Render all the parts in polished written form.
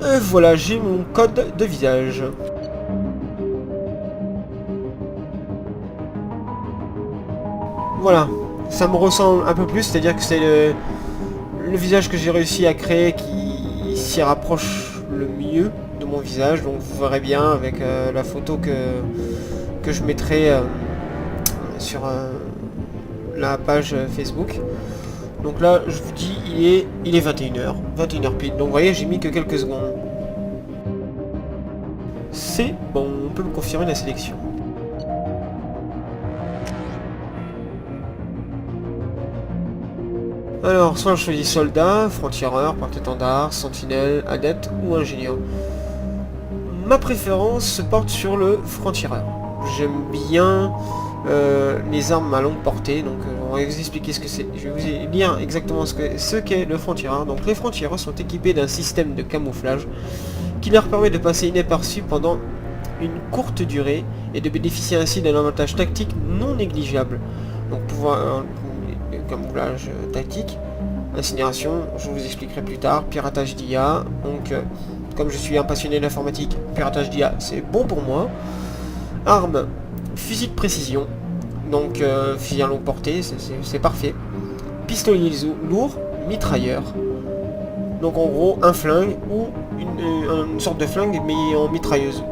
Voilà, j'ai mon code de visage. Voilà, ça me ressemble un peu plus, c'est-à-dire que c'est le visage que j'ai réussi à créer qui s'y rapproche le mieux de mon visage. Donc vous verrez bien avec la photo que je mettrai sur la page Facebook. Donc là, je vous dis, il est 21h, 21h pile. Donc vous voyez, j'ai mis que quelques secondes. C'est bon, on peut me confirmer la sélection. Alors, soit je choisis soldat, franc-tireur, porte-étendard, sentinelle, adepte ou ingénieur. Ma préférence se porte sur le franc-tireur. J'aime bien les armes à longue portée, donc on va vous expliquer ce que c'est. Je vais vous lire exactement ce qu'est le franc-tireur. Donc les francs-tireurs sont équipés d'un système de camouflage qui leur permet de passer inaperçus pendant une courte durée et de bénéficier ainsi d'un avantage tactique non négligeable. Donc pouvoir camouflage tactique, incinération, je vous expliquerai plus tard, piratage d'IA, donc comme je suis un passionné d'informatique, piratage d'IA c'est bon pour moi. Armes, fusil de précision, donc fusil à longue portée, c'est parfait. Pistolet lourd, mitrailleur, donc en gros un flingue ou une sorte de flingue mais en mitrailleuse,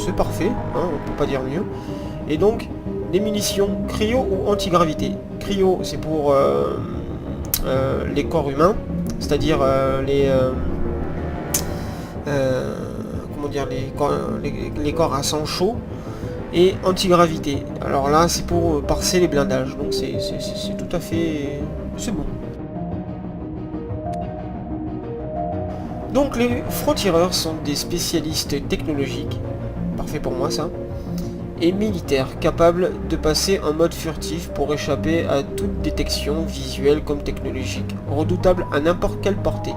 c'est parfait, hein, on peut pas dire mieux. Et donc des munitions cryo ou antigravité. Cryo c'est pour les corps humains, c'est-à-dire comment dire, les corps à sang chaud, et antigravité. Alors là, c'est pour parser les blindages, donc c'est tout à fait... c'est bon. Donc les francs-tireurs sont des spécialistes technologiques, parfait pour moi ça, et militaires, capables de passer en mode furtif pour échapper à toute détection visuelle comme technologique, redoutables à n'importe quelle portée.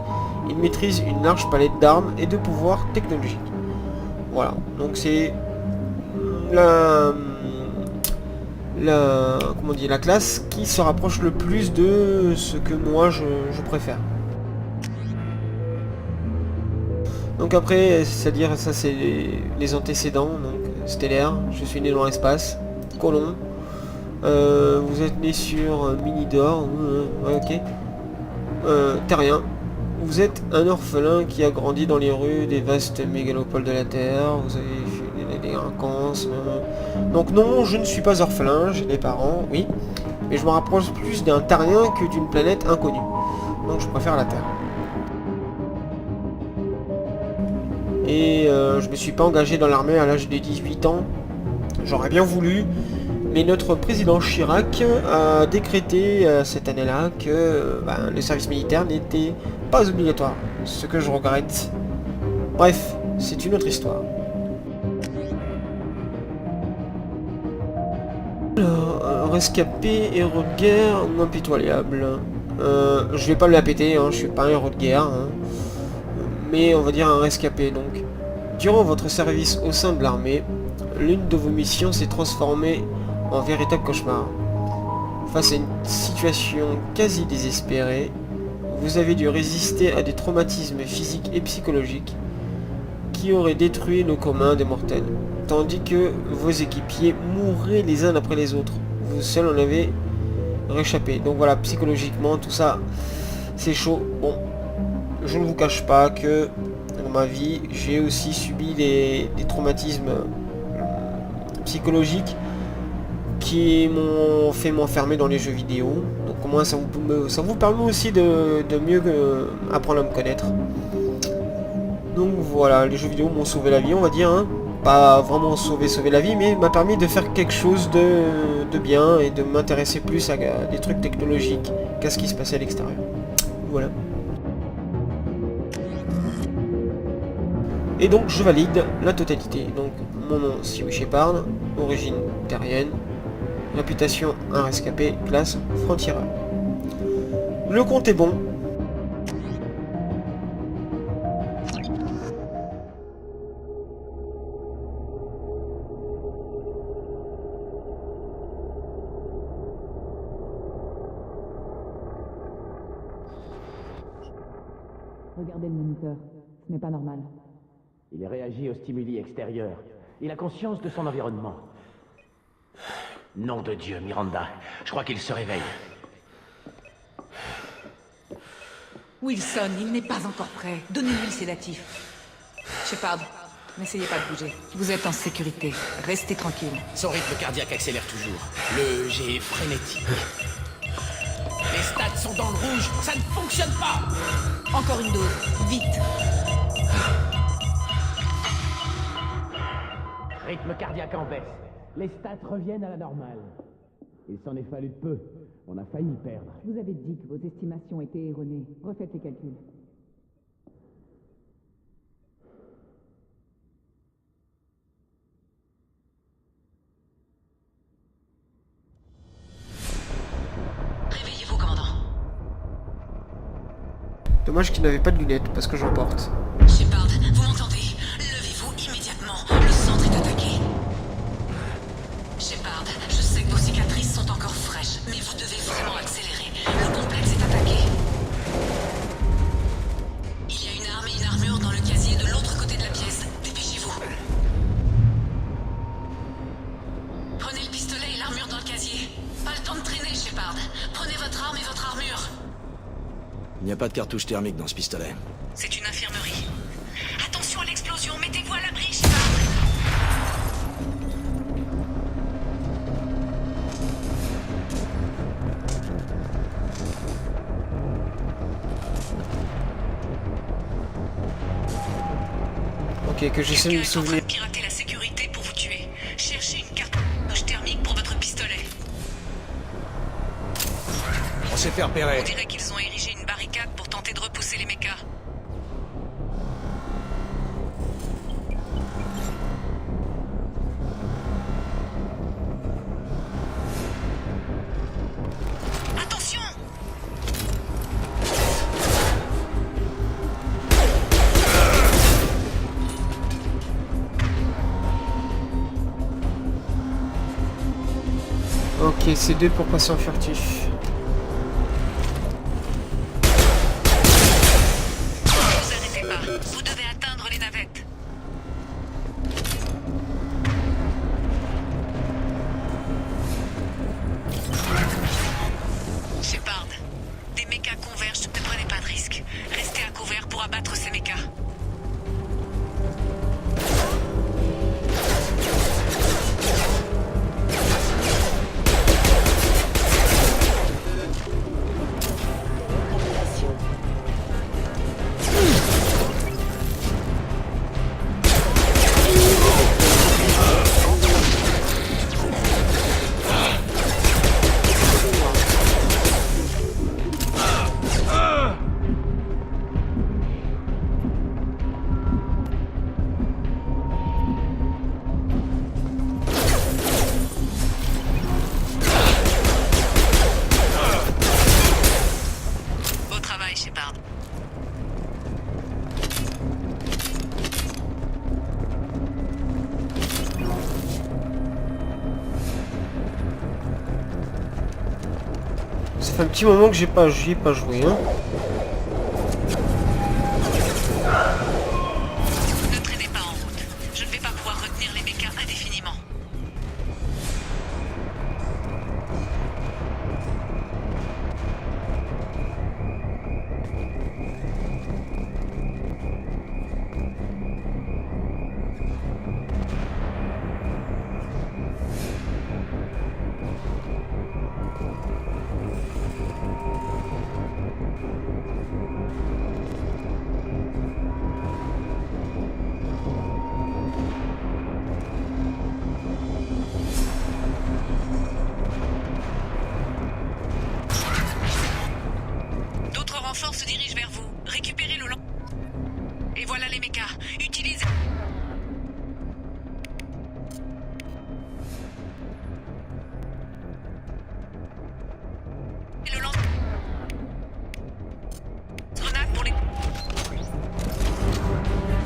Ils maîtrisent une large palette d'armes et de pouvoirs technologiques. Voilà, donc c'est la, comment dire, la classe qui se rapproche le plus de ce que moi je préfère. Donc après, c'est-à-dire ça c'est les antécédents, donc stellaire, je suis né dans l'espace, colon, vous êtes né sur Minidor, ouais, ok, terrien, vous êtes un orphelin qui a grandi dans les rues des vastes mégalopoles de la Terre, vous avez fait des délinquances, donc non, je ne suis pas orphelin, j'ai des parents, oui, mais je me rapproche plus d'un terrien que d'une planète inconnue, donc je préfère la Terre. Et je me suis pas engagé dans l'armée à l'âge de 18 ans. J'aurais bien voulu, mais notre président Chirac a décrété cette année-là que le service militaire n'était pas obligatoire, ce que je regrette. Bref, c'est une autre histoire. Alors, rescapé, héros de guerre ou impitoyable. Je vais pas me la péter, hein, je suis pas un héros de guerre, hein, mais on va dire un rescapé donc. Durant votre service au sein de l'armée, l'une de vos missions s'est transformée en véritable cauchemar. Face à une situation quasi désespérée, vous avez dû résister à des traumatismes physiques et psychologiques qui auraient détruit le commun des mortels, tandis que vos équipiers mourraient les uns après les autres. Vous seul en avez réchappé. Donc voilà, psychologiquement, tout ça, c'est chaud. Bon, je ne vous cache pas que dans ma vie, j'ai aussi subi des traumatismes psychologiques qui m'ont fait m'enfermer dans les jeux vidéo. Donc au moins ça vous permet aussi de mieux apprendre à me connaître. Donc voilà, les jeux vidéo m'ont sauvé la vie, on va dire, hein. Pas vraiment sauver la vie, mais m'a permis de faire quelque chose de bien et de m'intéresser plus à des trucs technologiques qu'à ce qui se passait à l'extérieur. Voilà. Et donc je valide la totalité. Donc mon nom Stewie Shepard, origine terrienne, réputation un rescapé, classe franc-tireur. Le compte est bon. Regardez le moniteur. Ce n'est pas normal. Il réagit aux stimuli extérieurs. Il a conscience de son environnement. Nom de Dieu, Miranda. Je crois qu'il se réveille. Wilson, il n'est pas encore prêt. Donnez-lui le sédatif. Shepard, n'essayez pas de bouger. Vous êtes en sécurité. Restez tranquille. Son rythme cardiaque accélère toujours. Le jet est frénétique. Les stats sont dans le rouge. Ça ne fonctionne pas. Encore une dose. Vite. Rythme cardiaque en baisse. Les stats reviennent à la normale. Il s'en est fallu de peu. On a failli perdre. Je vous avais dit que vos estimations étaient erronées. Refaites les calculs. Réveillez-vous, commandant. Dommage qu'il n'avait pas de lunettes, parce que j'en porte. Shepard, vous m'entendez? Levez-vous immédiatement. Le centre est attaqué. Shepard, je sais que vos cicatrices sont encore fraîches, mais vous devez vraiment accélérer. Le complexe est attaqué. Il y a une arme et une armure dans le casier de l'autre côté de la pièce. Dépêchez-vous. Prenez le pistolet et l'armure dans le casier. Pas le temps de traîner, Shepard. Prenez votre arme et votre armure. Il n'y a pas de cartouche thermique dans ce pistolet. C'est une infirmerie. Attention à l'explosion, mettez-vous à l'abri, Shepard. Ok, que j'essaie de me Quelqu'un est en train souvenir. de pirater la sécurité pour vous tuer. Cherchez une cartouche thermique pour votre pistolet. On s'est fait repérer. On dirait qu'ils ont érigé une barricade pour tenter de repousser les mechas. Attention! Ok, c'est deux pour passer en furtif. Ne vous arrêtez pas. Vous devez atteindre les navettes. Shepard, des mechas convergent. Ne prenez pas de risques. Restez à couvert pour abattre ces mechas. Beau travail, Shepard. Ça fait un petit moment que j'y ai pas joué, hein. Ne traînez pas en route. Je ne vais pas pouvoir retenir les mechas indéfiniment. D'autres renforts se dirigent vers vous. Récupérez le lance. Et voilà les mechas. Utilisez... le lance... Grenade pour les...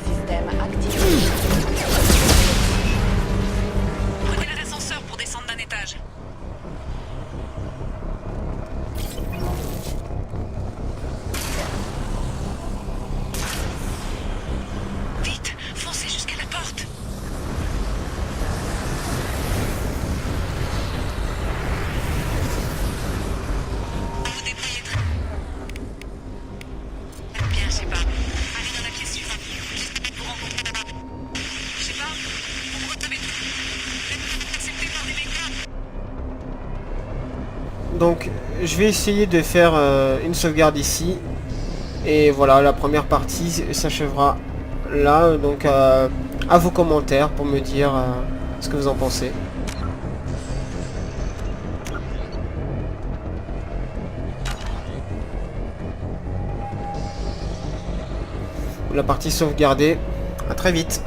Système actif. Prenez l'ascenseur pour descendre d'un étage. Donc je vais essayer de faire une sauvegarde ici. Et voilà, la première partie s'achèvera là. Donc à vos commentaires pour me dire ce que vous en pensez. La partie sauvegardée. À très vite.